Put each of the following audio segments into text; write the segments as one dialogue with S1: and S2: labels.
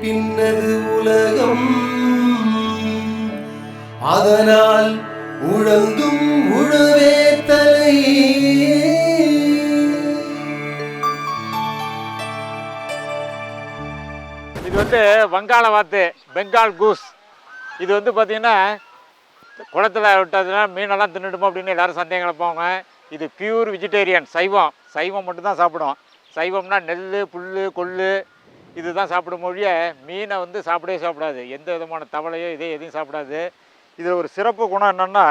S1: பின்னது உலகம் அதனால் உழந்தும் உழவே தலை.
S2: இது வந்து வங்காள வாத்து, பெங்கால் கூஸ். இது வந்து பார்த்தீங்கன்னா குளத்தில் விட்டதுன்னா மீனெல்லாம் தின்னுடுமோ அப்படின்னு எல்லோரும் சந்தேகம் கிளப்பாங்க. இது பியூர் வெஜிடேரியன், சைவம். சைவம் மட்டும்தான் சாப்பிடும். சைவம்னா நெல், புல், கொள்ளு இது தான் சாப்பிடும் மொழிய மீனை வந்து சாப்பிடவே சாப்பிடாது. எந்த விதமான தவளையோ எதையும் சாப்பிடாது. இதில் ஒரு சிறப்பு குணம் என்னென்னா,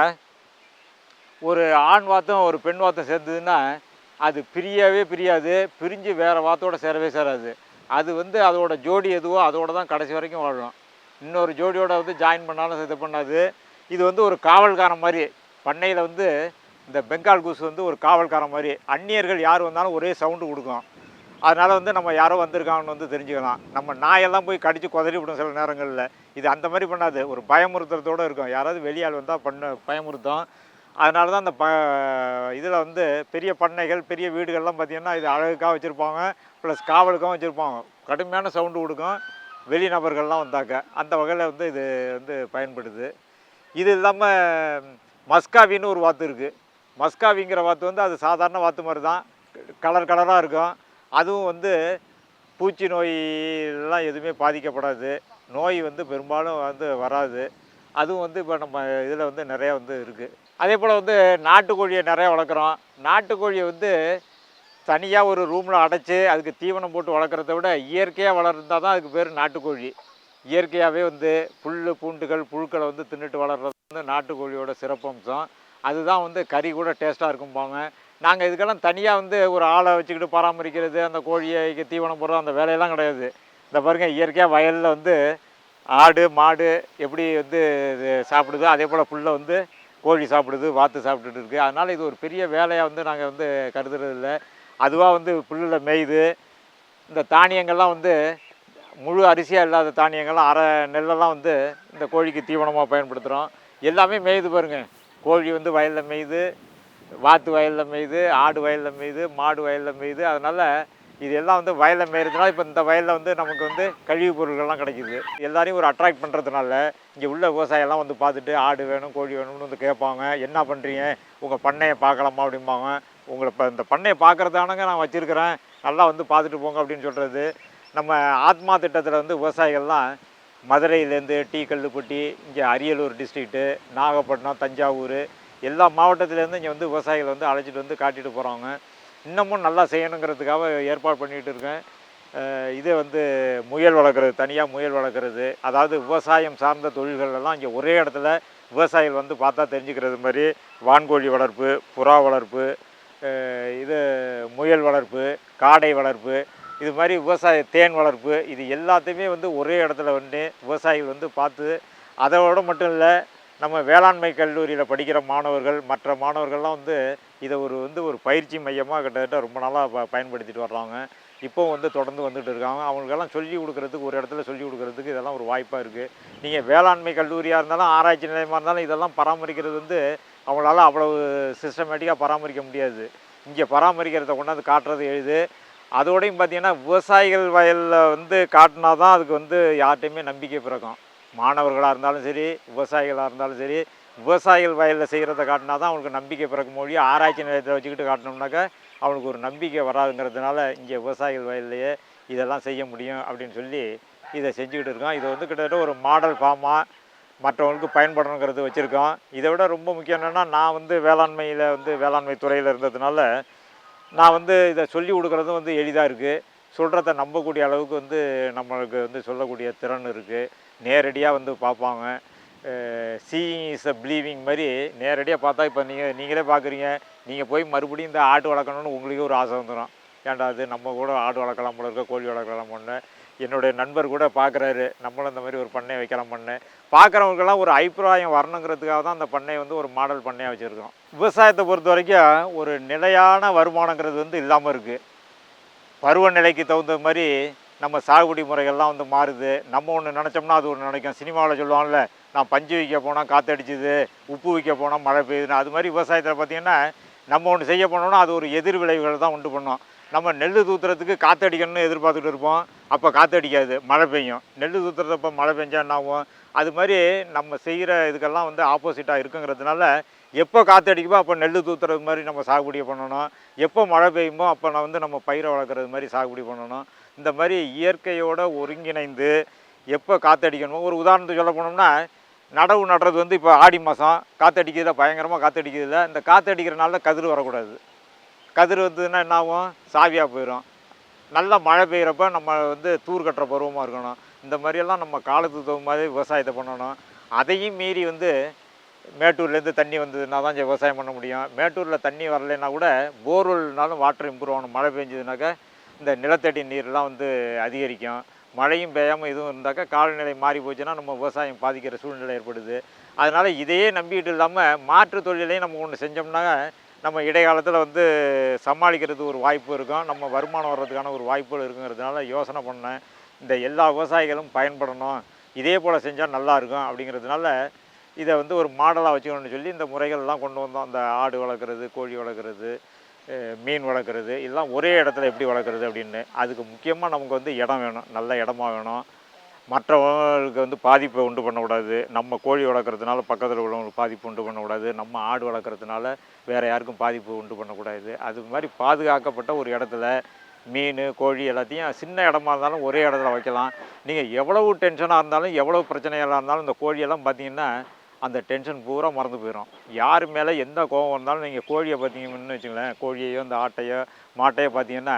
S2: ஒரு ஆண் வாத்தும் ஒரு பெண் வாத்தும் சேர்ந்ததுன்னா அது பிரியவே பிரியாது. பிரிஞ்சு வேறு வாத்தோடு சேரவே சேராது. அது வந்து அதோட ஜோடி எதுவோ அதோடு தான் கடைசி வரைக்கும் வாழும். இன்னொரு ஜோடியோட வந்து ஜாயின் பண்ணாலும் இது பண்ணாது. இது வந்து ஒரு காவல்காரன் மாதிரி. பண்ணையில் வந்து இந்த பெங்கால் கூஸ் வந்து ஒரு காவல்காரன் மாதிரி. அந்நியர்கள் யார் வந்தாலும் ஒரே சவுண்டு கொடுக்கும். அதனால் வந்து நம்ம யாரோ வந்திருக்காங்கன்னு வந்து தெரிஞ்சுக்கலாம். நம்ம நாயெல்லாம் போய் கடித்து குதறி விடும் சில நேரங்களில். இது அந்த மாதிரி பண்ணாது. ஒரு பயமுறுத்துறதோடு இருக்கும். யாராவது வெளியால் வந்தால் பயமுறுத்தும். அதனால தான் அந்த இதில் வந்து பெரிய பண்ணைகள், பெரிய வீடுகள்லாம் பார்த்திங்கன்னா இது அழகுக்காக வச்சுருப்பாங்க. ப்ளஸ் காவலுக்காகவும் வச்சுருப்பாங்க. கடுமையான சவுண்டு கொடுக்கும் வெளிநபர்கள்லாம் வந்தாக்க. அந்த வகையில் வந்து இது வந்து பயன்படுது. இது இல்லாமல் மஸ்காவின்னு ஒரு வாத்து இருக்குது. மஸ்காவிங்கிற வாத்து வந்து அது சாதாரண வாத்து மாதிரி தான், கலர் கலராக இருக்கும். அதுவும் வந்து பூச்சி நோயெல்லாம் எதுவுமே பாதிக்கப்படாது. நோய் வந்து பெரும்பாலும் வந்து வராது. அதுவும் வந்து இப்போ நம்ம இதில் வந்து நிறையா வந்து இருக்குது. அதே போல் வந்து நாட்டுக்கோழியை நிறையா வளர்க்குறோம். நாட்டுக்கோழியை வந்து தனியாக ஒரு ரூமில் அடைச்சி அதுக்கு தீவனம் போட்டு வளர்க்குறத விட இயற்கையாக வளர்ந்தால் தான் அதுக்கு பேர் நாட்டுக்கோழி. இயற்கையாகவே வந்து புல், பூண்டுகள், புழுக்களை வந்து தின்னுட்டு வளர்கிறது வந்து நாட்டுக்கோழியோட சிறப்பம்சம். அதுதான் வந்து கறி கூட டேஸ்ட்டாக இருக்கும்பாங்க. நாங்கள் இதுக்கெல்லாம் தனியாக வந்து ஒரு ஆளை வச்சுக்கிட்டு பராமரிக்கிறது, அந்த கோழிக்கு தீவனம் போடுறது அந்த வேலையெல்லாம் கிடையாது. இந்த பாருங்கள், இயற்கையாக வயலில் வந்து ஆடு, மாடு எப்படி வந்து இது சாப்பிடுதோ அதே போல் புல்லை வந்து கோழி சாப்பிடுது, வாத்து சாப்பிட்டுட்டு இருக்குது. அதனால் இது ஒரு பெரிய வேலையாக வந்து நாங்கள் வந்து கருதுறதில்ல. அதுவாக வந்து புல்லில் மேயுது. இந்த தானியங்கள்லாம் வந்து முழு அரிசியாக இல்லாத தானியங்கள்லாம் அரை நெல்லெல்லாம் வந்து இந்த கோழிக்கு தீவனமாக பயன்படுத்துகிறோம். எல்லாமே மேயுது பாருங்கள். கோழி வந்து வயலில் மேயுது, வாத்து வயலில் மேயுது, ஆடு வயலில் மேயுது, மாடு வயலில் மேயுது. அதனால் இது எல்லாம் வந்து வயலில் மேய்கிறதுனால இப்போ இந்த வயலில் வந்து நமக்கு வந்து கழிவுப் பொருட்கள்லாம் கிடைக்கிது. எல்லாரையும் ஒரு அட்ராக்ட் பண்ணுறதுனால இங்கே உள்ள விவசாயம்லாம் வந்து பார்த்துட்டு ஆடு வேணும், கோழி வேணும்னு வந்து கேட்பாங்க. என்ன பண்ணுறீங்க, உங்கள் பண்ணையை பார்க்கலாமா அப்படிம்பாங்க. உங்களை இப்போ இந்த பண்ணையை பார்க்குறதானங்க நான் வச்சுருக்கிறேன், நல்லா வந்து பார்த்துட்டு போங்க அப்படின்னு சொல்கிறது. நம்ம ஆத்மா திட்டத்தில் வந்து விவசாயிகள்லாம் மதுரையிலேருந்து கல்லுப்பட்டி, இங்கே அரியலூர் டிஸ்ட்ரிக்ட்டு, நாகப்பட்டினம், தஞ்சாவூர் எல்லா மாவட்டத்துலேருந்து இங்கே வந்து விவசாயிகள் வந்து அழைச்சிட்டு வந்து காட்டிட்டு போகிறாங்க. இன்னமும் நல்லா செய்யணுங்கிறதுக்காக ஏற்பாடு பண்ணிகிட்டு இருக்கேன். இது வந்து முயல் வளர்க்குறது, தனியாக முயல் வளர்க்குறது, அதாவது விவசாயம் சார்ந்த தொழில்களெல்லாம் இங்கே ஒரே இடத்துல விவசாயிகள் வந்து பார்த்தா தெரிஞ்சுக்கிறது மாதிரி வான்கோழி வளர்ப்பு, புறா வளர்ப்பு, இது முயல் வளர்ப்பு, காடை வளர்ப்பு, இது மாதிரி தேன் வளர்ப்பு, இது எல்லாத்தையுமே வந்து ஒரே இடத்துல வந்து விவசாயிகள் வந்து பார்த்து, அதோட மட்டும் இல்லை, நம்ம வேளாண்மை கல்லூரியில் படிக்கிற மாணவர்கள், மற்ற மாணவர்கள்லாம் வந்து இதை ஒரு பயிற்சி மையமாக கிட்டத்தட்ட ரொம்ப நாளாக பயன்படுத்திட்டு வர்றாங்க. இப்போவும் வந்து தொடர்ந்து வந்துட்டு இருக்காங்க. அவங்களுக்கெல்லாம் சொல்லிக் கொடுக்குறதுக்கு ஒரு இடத்துல சொல்லிக் கொடுக்குறதுக்கு இதெல்லாம் ஒரு வாய்ப்பாக இருக்குது. நீங்கள் வேளாண்மை கல்லூரியாக இருந்தாலும் ஆராய்ச்சி நிலையமாக இருந்தாலும் இதெல்லாம் பராமரிக்கிறது வந்து அவங்களால அவ்வளவு சிஸ்டமேட்டிக்காக பராமரிக்க முடியாது. இங்கே பராமரிக்கிறத கொண்டாந்து காட்டுறது எளிது. அதோடையும் பார்த்திங்கன்னா விவசாயிகள் வயலில் வந்து காட்டினா தான் அதுக்கு வந்து யார்கிட்டையுமே நம்பிக்கை பிறக்கும். மாணவர்களாக இருந்தாலும் சரி, விவசாயிகளாக இருந்தாலும் சரி, விவசாயிகள் வயலில் செய்கிறத காட்டினா தான் அவங்களுக்கு நம்பிக்கை பிறக்கும். மொழி ஆராய்ச்சி நிலையத்தில் வச்சுக்கிட்டு காட்டினோம்னாக்கா அவனுக்கு ஒரு நம்பிக்கை வராதுங்கிறதுனால இங்கே விவசாயிகள் வயல்லையே இதெல்லாம் செய்ய முடியும் அப்படின்னு சொல்லி இதை செஞ்சுக்கிட்டு இருக்கோம். இதை வந்து கிட்டத்தட்ட ஒரு மாடல் ஃபார்மாக மற்றவங்களுக்கு பயன்படணுங்கிறது வச்சுருக்கோம். இதை விட ரொம்ப முக்கியம் என்னென்னா, நான் வந்து வேளாண்மை துறையில் இருந்ததுனால நான் வந்து இதை சொல்லி கொடுக்குறதும் வந்து எளிதாக இருக்குது. சொல்கிறத நம்பக்கூடிய அளவுக்கு வந்து நம்மளுக்கு வந்து சொல்லக்கூடிய திறன் இருக்குது. நேரடியாக வந்து பார்ப்பாங்க. சீயிங் இஸ் அ பிலீவிங் மாதிரி நேரடியாக பார்த்தா இப்போ நீங்களே பார்க்குறீங்க. நீங்கள் போய் மறுபடியும் இந்த ஆடு வளர்க்கணுன்னு உங்களுக்கே ஒரு ஆசை வந்துடும். ஏன்டா அது நம்ம கூட ஆடு வளர்க்கலாம் போல இருக்க, கோழி வளர்க்கலாம் பண்ண. என்னுடைய நண்பர் கூட பார்க்குறாரு, நம்மளும் இந்த மாதிரி ஒரு பண்ணை வைக்கலாம் பண்ண. பார்க்குறவங்களுக்கெல்லாம் ஒரு அபிப்பிராயம் வரணுங்கிறதுக்காக தான் அந்த பண்ணையை வந்து ஒரு மாடல் பண்ணையாக வச்சுருக்கோம். விவசாயத்தை பொறுத்த வரைக்கும் ஒரு நிலையான வருமானங்கிறது வந்து இல்லாமல் இருக்குது. பருவநிலைக்கு தகுந்த மாதிரி நம்ம சாகுபடி முறைகள்லாம் வந்து மாறுது. நம்ம ஒன்று நினச்சோம்னா அது ஒன்று நினைக்கும். சினிமாவில் சொல்லுவாங்கள்ல, நான் பஞ்சு வைக்க போனால் காற்றடிச்சிது, உப்பு வைக்க போனால் மழை பெய்யுதுன்னு. அது மாதிரி விவசாயத்தில் பார்த்திங்கன்னா நம்ம ஒன்று செய்ய போனோம்னா அது ஒரு எதிர் விளைவுகள் தான் உண்டு பண்ணோம். நம்ம நெல் தூத்துறதுக்கு காற்றடிக்கணும்னு எதிர்பார்த்துட்டு இருப்போம். அப்போ காற்றடிக்காது, மழை பெய்யும். நெல் தூத்துறதப்போ மழை பெஞ்சா என்ன ஆகும்? அது மாதிரி நம்ம செய்கிற இதுக்கெல்லாம் வந்து ஆப்போசிட்டாக இருக்குங்கிறதுனால எப்போ காற்றடிக்குமோ அப்போ நெல் தூத்துறது மாதிரி நம்ம சாகுபடி பண்ணணும். எப்போ மழை பெய்யுமோ அப்போ நான் வந்து நம்ம பயிரை வளர்க்குறது மாதிரி சாகுபடி பண்ணணும். இந்த மாதிரி இயற்கையோடு ஒருங்கிணைந்து எப்போ காற்றடிக்கணுமோ, ஒரு உதாரணத்துக்கு சொல்ல போனோம்னா, நடவு நடுறது வந்து இப்போ ஆடி மாதம் காற்றடிக்கிறதுல பயங்கரமாக காற்றடிக்கிறதுல இந்த காற்றடிக்கிறனால கதிர் வரக்கூடாது. கதிர் வந்ததுன்னா என்ன ஆகும்? சாவியாக போயிடும். நல்லா மழை பெய்கிறப்ப நம்ம வந்து தூர் கட்டுற பருவமாக இருக்கணும். இந்த மாதிரியெல்லாம் நம்ம காலத்துக்கு தகுந்த மாதிரி விவசாயத்தை பண்ணணும். அதையும் மீறி வந்து மேட்டூர்லேருந்து தண்ணி வந்ததுன்னா தான் விவசாயம் பண்ண முடியும். மேட்டூரில் தண்ணி வரலைன்னா கூட போர்வெல்னாலும் வாட்டர் இம்ப்ரூவ் ஆகணும். மழை பெஞ்சதுனாக்கா இந்த நிலத்தடி நீர்லாம் வந்து அதிகரிக்கும். மழையும் பெய்யாமல் இதுவும் இருந்தாக்கா காலநிலை மாறி போச்சுன்னா நம்ம விவசாயம் பாதிக்கிற சூழ்நிலை ஏற்படுது. அதனால் இதையே நம்பிக்கிட்டு இல்லாமல் மாற்று தொழிலையும் நம்ம ஒன்று செஞ்சோம்னா நம்ம இடைக்காலத்தில் வந்து சமாளிக்கிறது ஒரு வாய்ப்பு இருக்கும். நம்ம வருமானம் வர்றதுக்கான ஒரு வாய்ப்புகள் இருக்குங்கிறதுனால யோசனை பண்ணேன். இந்த எல்லா விவசாயிகளும் பயன்படணும், இதே போல் செஞ்சால் நல்லாயிருக்கும் அப்படிங்கிறதுனால இதை வந்து ஒரு மாடலாக வச்சுக்கணும்னு சொல்லி இந்த முறைகள்லாம் கொண்டு வந்தோம். இந்த ஆடு வளர்க்குறது, கோழி வளர்க்குறது, மீன் வளர்க்குறது எல்லாம் ஒரே இடத்துல எப்படி வளர்க்குறது அப்படின்னு. அதுக்கு முக்கியமாக நமக்கு வந்து இடம் வேணும், நல்ல இடமா வேணும். மற்றவங்களுக்கு வந்து பாதிப்பை உண்டு பண்ணக்கூடாது. நம்ம கோழி வளர்க்குறதுனால பக்கத்தில் உள்ளவங்களுக்கு பாதிப்பு உண்டு பண்ணக்கூடாது. நம்ம ஆடு வளர்க்குறதுனால வேறு யாருக்கும் பாதிப்பு உண்டு பண்ணக்கூடாது. அது மாதிரி பாதுகாக்கப்பட்ட ஒரு இடத்துல மீன், கோழி எல்லாத்தையும் சின்ன இடமா இருந்தாலும் ஒரே இடத்துல வைக்கலாம். நீங்கள் எவ்வளவு டென்ஷனாக இருந்தாலும் எவ்வளோ பிரச்சனைகளாக இருந்தாலும் இந்த கோழியெல்லாம் பார்த்தீங்கன்னா அந்த டென்ஷன் பூரா மறந்து போயிடும். யார் மேலே எந்த கோபம் வந்தாலும் நீங்கள் கோழியை பார்த்தீங்கன்னு வச்சுங்களேன், கோழியையோ இந்த ஆட்டையோ மாட்டையோ பார்த்தீங்கன்னா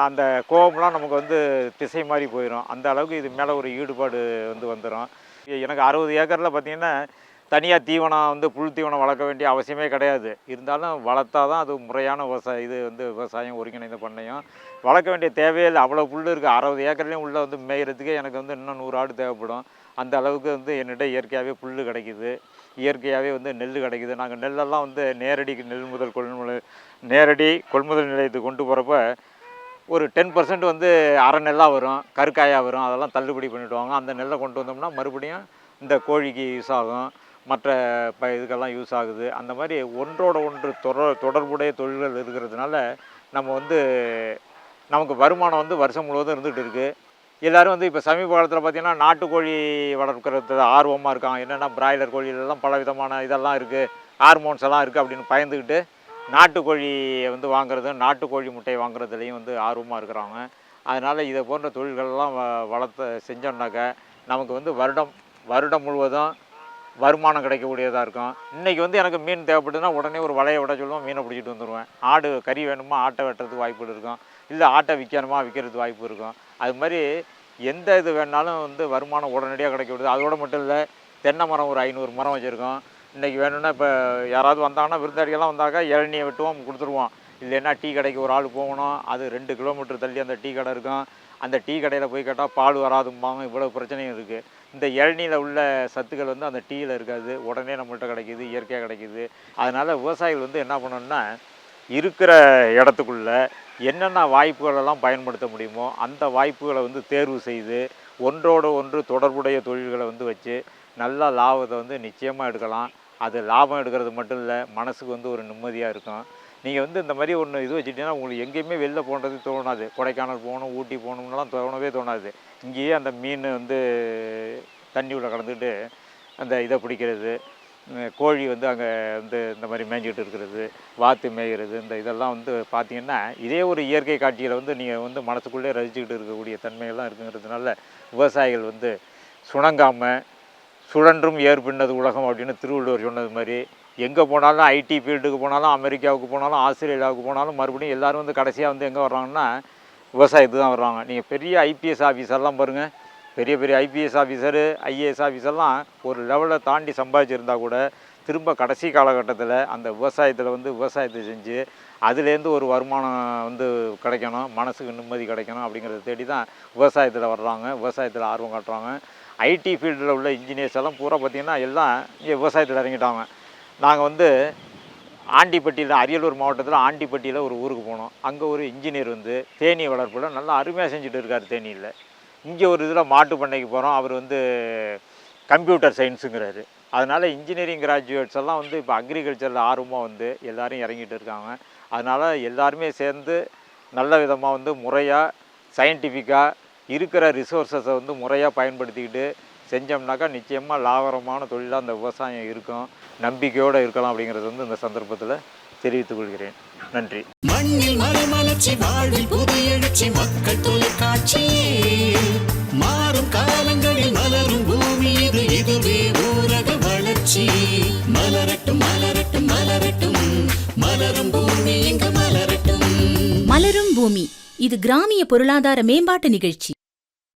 S2: அந்த கோபம்லாம் நமக்கு வந்து திசை மாதிரி போயிடும். அந்த அளவுக்கு இது மேலே ஒரு ஈடுபாடு வந்து வந்துடும். எனக்கு 60 ஏக்கரில் பார்த்திங்கன்னா தனியாக தீவனம் வந்து புல் தீவனம் வளர்க்க வேண்டிய அவசியமே கிடையாது. இருந்தாலும் வளர்த்தா தான் அது முறையான இது வந்து விவசாயம் ஒருங்கிணைந்த பண்ணையும். வளர்க்க வேண்டிய தேவையில்லை, அவ்வளோ புல் இருக்குது. 60 ஏக்கர்லேயும் உள்ளே வந்து மேய்கிறதுக்கே எனக்கு வந்து இன்னும் 100 ஆடு தேவைப்படும். அந்த அளவுக்கு வந்து என்னிட்ட இயற்கையாகவே புல் கிடைக்கிது, இயற்கையாகவே வந்து நெல் கிடைக்கிது. நாங்கள் நெல்லெல்லாம் வந்து நேரடி கொள்முதல் நிலையத்துக்கு கொண்டு போகிறப்ப ஒரு 10% வந்து அரை நெல்லாக வரும், கருக்காயாக வரும். அதெல்லாம் தள்ளுபடி பண்ணிவிடுவாங்க. அந்த நெல்லை கொண்டு வந்தோம்னா மறுபடியும் இந்த கோழிக்கு யூஸ் ஆகும், மற்ற இதுக்கெல்லாம் யூஸ் ஆகுது. அந்த மாதிரி ஒன்றோட ஒன்று தொடர்புடைய தொழில்கள் இருக்கிறதுனால நம்ம வந்து நமக்கு வருமானம் வந்து வருஷம் முழுவதும் இருந்துகிட்டு இருக்குது. எல்லோரும் வந்து இப்போ சமீப காலத்தில் பார்த்திங்கன்னா நாட்டுக்கோழி வளர்க்குறது ஆர்வமாக இருக்காங்க. என்னென்னா பிராய்லர் கோழிலெல்லாம் பல விதமான இதெல்லாம் இருக்குது, ஹார்மோன்ஸ் எல்லாம் இருக்குது அப்படின்னு பயந்துக்கிட்டு நாட்டுக்கோழியை வந்து வாங்குறது, நாட்டுக்கோழி முட்டையை வாங்குறதுலேயும் வந்து ஆர்வமாக இருக்கிறாங்க. அதனால் இதை போன்ற தொழில்கள்லாம் செஞ்சோம்னாக்கா நமக்கு வந்து வருடம் முழுவதும் வருமானம் கிடைக்கக்கூடியதாக இருக்கும். இன்றைக்கி வந்து எனக்கு மீன் தேவைப்படுதுன்னா உடனே ஒரு வலையை விட சொல்லுவோம், மீனை பிடிச்சிட்டு வந்துடுவேன். ஆடு கறி வேணுமா ஆட்டை வெட்டுறதுக்கு வாய்ப்பு இருக்கும், இல்லை ஆட்டை விற்கணுமா விற்கிறதுக்கு வாய்ப்பு இருக்கும். அது மாதிரி எந்த இது வேணாலும் வந்து வருமானம் உடனடியாக கிடைக்கப்படுது. அதோடு மட்டும் இல்லை, தென்னை மரம் ஒரு 500 மரம் வச்சுருக்கோம். இன்றைக்கி வேணும்னா இப்போ யாராவது வந்தாங்கன்னா விருந்தாடிகள்லாம் வந்தாக்கா இளநியை வெட்டுவோம், கொடுத்துருவோம். இல்லைன்னா டீ கடைக்கு ஒரு ஆள் போகணும், அது 2 கிலோமீட்டர் தள்ளி அந்த டீ கடை இருக்கும். அந்த டீ கடையில் போய் கேட்டால் பால் வராதும்பாங்க. இவ்வளோ பிரச்சனையும் இருக்குது. இந்த இளநியில் உள்ள சத்துக்கள் வந்து அந்த டீயில் இருக்காது, உடனே நம்மள்கிட்ட கிடைக்கிது, இயற்கையாக கிடைக்கிது. அதனால் விவசாயிகள் வந்து என்ன பண்ணணும்னா இருக்கிற இடத்துக்குள்ளே என்னென்ன வாய்ப்புகளெல்லாம் பயன்படுத்த முடியுமோ அந்த வாய்ப்புகளை வந்து தேர்வு செய்து ஒன்றோடு ஒன்று தொடர்புடைய தொழில்களை வந்து வச்சு நல்ல லாபத்தை வந்து நிச்சயமாக எடுக்கலாம். அது லாபம் எடுக்கிறது மட்டும் இல்லை, மனசுக்கு வந்து ஒரு நிம்மதியாக இருக்கும். நீங்கள் வந்து இந்த மாதிரி ஒன்று இது வச்சுட்டிங்கன்னா உங்களுக்கு எங்கேயுமே வெளில போகிறது தோணாது. கொடைக்கானல் போகணும், ஊட்டி போகணும்லாம் தோணவே தோணாது. இங்கேயே அந்த மீன் வந்து தண்ணி உள்ள கலந்துக்கிட்டு அந்த இதை பிடிக்கிறது, கோழி வந்து அங்கே வந்து இந்த மாதிரி மேய்ஞ்சிக்கிட்டு இருக்கிறது, வாத்து மேய்கிறது, இந்த இதெல்லாம் வந்து பார்த்திங்கன்னா இதே ஒரு இயற்கை காட்சியில் வந்து நீங்கள் வந்து மனசுக்குள்ளே ரசிச்சுக்கிட்டு இருக்கக்கூடிய தன்மையெல்லாம் இருக்குங்கிறதுனால விவசாயிகள் வந்து சுணங்காமல் சுழன்றும் ஏற்பின்னது உலகம் அப்படின்னு திருவள்ளுவர் சொன்னது மாதிரி எங்கே போனாலும் ஐடி ஃபீல்டுக்கு போனாலும், அமெரிக்காவுக்கு போனாலும், ஆஸ்திரேலியாவுக்கு போனாலும் மறுபடியும் எல்லோரும் வந்து கடைசியாக வந்து எங்கே வர்றாங்கன்னா விவசாயத்துக்கு தான் வர்றாங்க. நீங்கள் பெரிய ஐபிஎஸ் ஆஃபீஸர்லாம் பாருங்கள், பெரிய பெரிய ஐபிஎஸ் ஆஃபீஸரு, ஐஏஎஸ் ஆஃபீஸர்லாம் ஒரு லெவலில் தாண்டி சம்பாதிச்சிருந்தால் கூட திரும்ப கடைசி காலகட்டத்தில் அந்த விவசாயத்தில் வந்து விவசாயத்தை செஞ்சு அதுலேருந்து ஒரு வருமானம் வந்து கிடைக்கணும், மனசுக்கு நிம்மதி கிடைக்கணும் அப்படிங்கிறத தேடி தான் விவசாயத்தில் வர்றாங்க, விவசாயத்தில் ஆர்வம் காட்டுறாங்க. ஐடி ஃபீல்டில் உள்ள இன்ஜினியர்ஸ் எல்லாம் பூரா பார்த்திங்கன்னா எல்லாம் இங்கே விவசாயத்தில் இறங்கிட்டாங்க. நாங்கள் வந்து ஆண்டிப்பட்டியில், அரியலூர் மாவட்டத்தில் ஆண்டிப்பட்டியில் ஒரு ஊருக்கு போனோம். அங்கே ஒரு இன்ஜினியர் வந்து தேனீ வளர்ப்பில் நல்லா அருமையாக செஞ்சுட்டு இருக்கார் தேனியில். இங்கே ஒரு இதில் மாட்டு பண்ணைக்கு போகிறோம், அவர் வந்து கம்ப்யூட்டர் சயின்ஸுங்கிறாரு. அதனால் இன்ஜினியரிங் கிராஜுவேட்ஸ் எல்லாம் வந்து இப்போ அக்ரிகல்ச்சரில் ஆர்வமாக வந்து எல்லோரும் இறங்கிட்டு இருக்காங்க. அதனால் எல்லாருமே சேர்ந்து நல்ல விதமாக வந்து முறையாக சயின்டிஃபிக்காக இருக்கிற ரிசோர்ஸஸை வந்து முறையாக பயன்படுத்திக்கிட்டு செஞ்சோம்னாக்கா நிச்சயமாக லாபகரமான தொழிலாக அந்த விவசாயம் இருக்கும், நம்பிக்கையோடு இருக்கலாம் அப்படிங்கிறது வந்து இந்த சந்தர்ப்பத்தில் தெரிவித்துக் கொள்கிறேன். நன்றி.
S3: மண்ணில் மறுமலர்ச்சி, வாழ்வில் புது எழுச்சி, மக்கள் தொலைக்காட்சி. மாறும் காலங்களில் மலரும் பூமி இது, இதுவே ஊரக வளர்ச்சி. மலரட்டும் மலரட்டும் மலரட்டும், மலரும் பூமி இங்கு மலரட்டும்.
S4: மலரும் பூமி இது கிராமிய பொருளாதார மேம்பாட்டு நிகழ்ச்சி.